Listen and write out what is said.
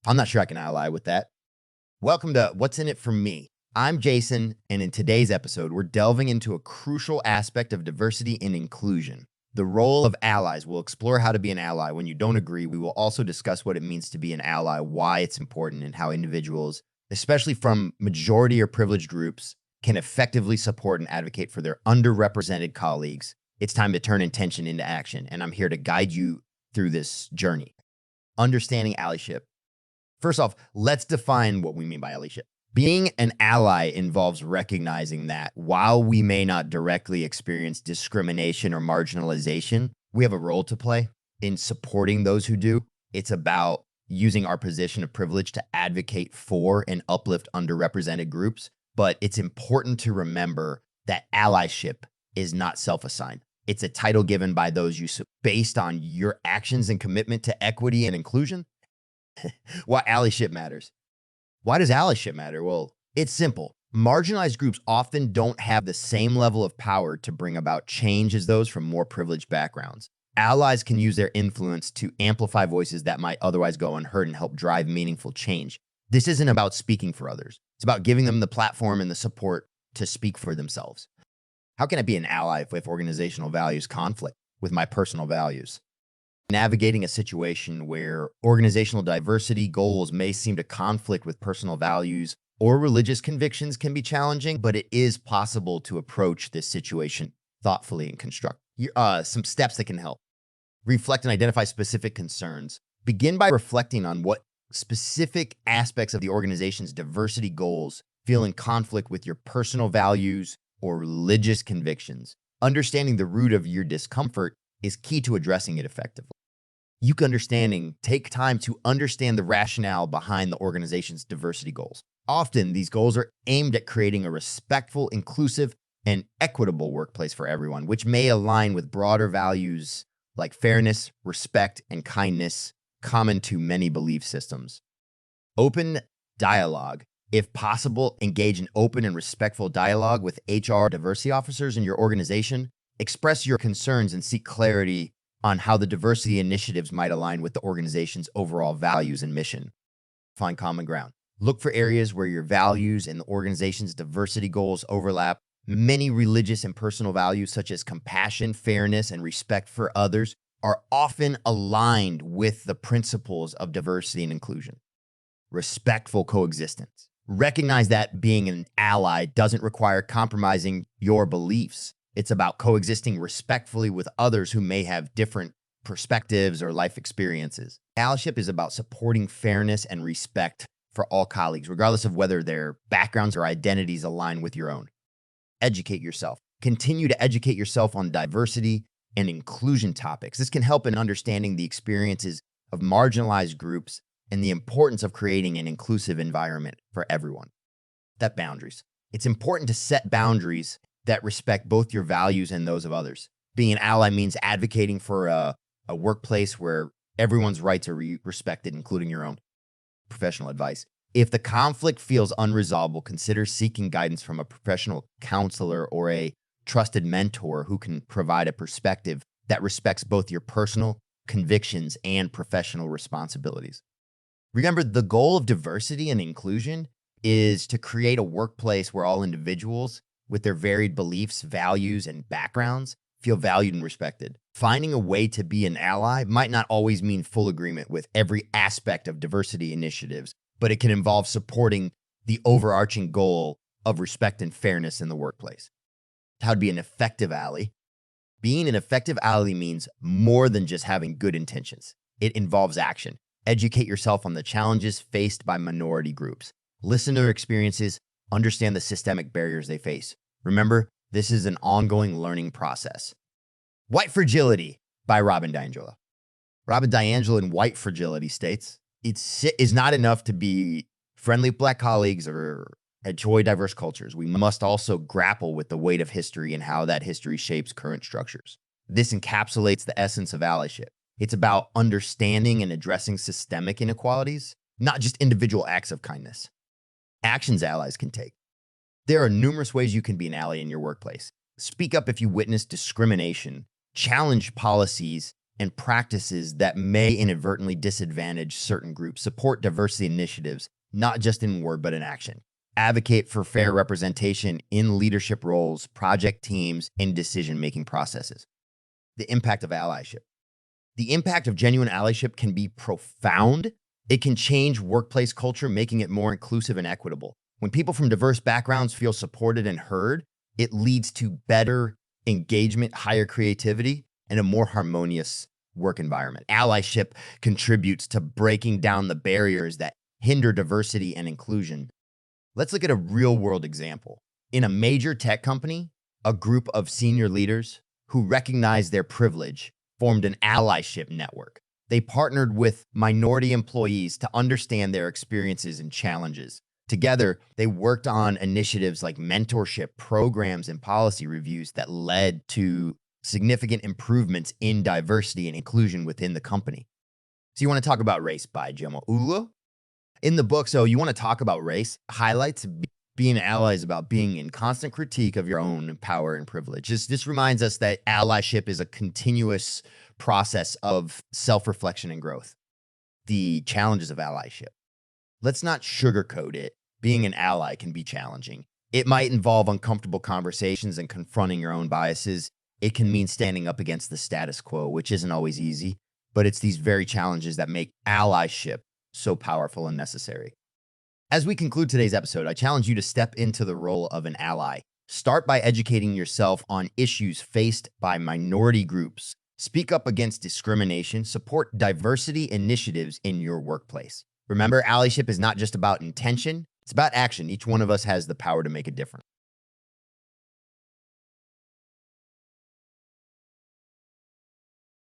I'm not sure I can ally with that. Welcome to What's in It for Me. I'm Jason, and in today's episode, we're delving into a crucial aspect of diversity and inclusion. The role of allies. We'll explore how to be an ally when you don't agree. We will also discuss what it means to be an ally, why it's important, and how individuals, especially from majority or privileged groups, can effectively support and advocate for their underrepresented colleagues. It's time to turn intention into action, and I'm here to guide you through this journey. Understanding allyship. First off, let's define what we mean by allyship. Being an ally involves recognizing that while we may not directly experience discrimination or marginalization, we have a role to play in supporting those who do. It's about using our position of privilege to advocate for and uplift underrepresented groups. But it's important to remember that allyship is not self-assigned. It's a title given by those you based on your actions and commitment to equity and inclusion. Why allyship matters. Why does allyship matter? Well, it's simple. Marginalized groups often don't have the same level of power to bring about change as those from more privileged backgrounds. Allies can use their influence to amplify voices that might otherwise go unheard and help drive meaningful change. This isn't about speaking for others. It's about giving them the platform and the support to speak for themselves. How can I be an ally if organizational values conflict with my personal values? Navigating a situation where organizational diversity goals may seem to conflict with personal values or religious convictions can be challenging, but it is possible to approach this situation thoughtfully and constructively. Some steps that can help. Reflect and identify specific concerns. Begin by reflecting on what specific aspects of the organization's diversity goals feel in conflict with your personal values or religious convictions. Understanding the root of your discomfort is key to addressing it effectively. Take time to understand the rationale behind the organization's diversity goals. Often, these goals are aimed at creating a respectful, inclusive, and equitable workplace for everyone, which may align with broader values like fairness, respect, and kindness common to many belief systems. Open dialogue. If possible, engage in open and respectful dialogue with HR diversity officers in your organization. Express your concerns and seek clarity on how the diversity initiatives might align with the organization's overall values and mission. Find common ground. Look for areas where your values and the organization's diversity goals overlap. Many religious and personal values, such as compassion, fairness, and respect for others, are often aligned with the principles of diversity and inclusion. Respectful coexistence. Recognize that being an ally doesn't require compromising your beliefs. It's about coexisting respectfully with others who may have different perspectives or life experiences. Allyship is about supporting fairness and respect for all colleagues, regardless of whether their backgrounds or identities align with your own. Educate yourself. Continue to educate yourself on diversity and inclusion topics. This can help in understanding the experiences of marginalized groups and the importance of creating an inclusive environment for everyone. Set boundaries. It's important to set boundaries that respect both your values and those of others. Being an ally means advocating for a workplace where everyone's rights are respected, including your own. Professional advice. If the conflict feels unresolvable, consider seeking guidance from a professional counselor or a trusted mentor who can provide a perspective that respects both your personal convictions and professional responsibilities. Remember, the goal of diversity and inclusion is to create a workplace where all individuals with their varied beliefs, values, and backgrounds feel valued and respected. Finding a way to be an ally might not always mean full agreement with every aspect of diversity initiatives, but it can involve supporting the overarching goal of respect and fairness in the workplace. How to be an effective ally. Being an effective ally means more than just having good intentions. It involves action. Educate yourself on the challenges faced by minority groups. Listen to their experiences, understand the systemic barriers they face. Remember, this is an ongoing learning process. White Fragility by Robin DiAngelo. Robin DiAngelo in White Fragility states, it is not enough to be friendly with Black colleagues or enjoy diverse cultures. We must also grapple with the weight of history and how that history shapes current structures. This encapsulates the essence of allyship. It's about understanding and addressing systemic inequalities, not just individual acts of kindness. Actions allies can take. There are numerous ways you can be an ally in your workplace. Speak up if you witness discrimination, challenge policies and practices that may inadvertently disadvantage certain groups. Support diversity initiatives, not just in word, but in action. Advocate for fair representation in leadership roles, project teams, and decision-making processes. The impact of allyship. The impact of genuine allyship can be profound. It can change workplace culture, making it more inclusive and equitable. When people from diverse backgrounds feel supported and heard, it leads to better engagement, higher creativity, and a more harmonious work environment. Allyship contributes to breaking down the barriers that hinder diversity and inclusion. Let's look at a real-world example. In a major tech company, a group of senior leaders who recognized their privilege formed an allyship network. They partnered with minority employees to understand their experiences and challenges. Together, they worked on initiatives like mentorship programs and policy reviews that led to significant improvements in diversity and inclusion within the company. So you want to talk about race by Jomo Ulo? In the book, So You Want to Talk About Race, highlights being an ally is about being in constant critique of your own power and privilege. This reminds us that allyship is a continuous process of self-reflection and growth. The challenges of allyship. Let's not sugarcoat it. Being an ally can be challenging. It might involve uncomfortable conversations and confronting your own biases. It can mean standing up against the status quo, which isn't always easy, but it's these very challenges that make allyship so powerful and necessary. As we conclude today's episode, I challenge you to step into the role of an ally. Start by educating yourself on issues faced by minority groups. Speak up against discrimination. Support diversity initiatives in your workplace. Remember, allyship is not just about intention, it's about action. Each one of us has the power to make a difference.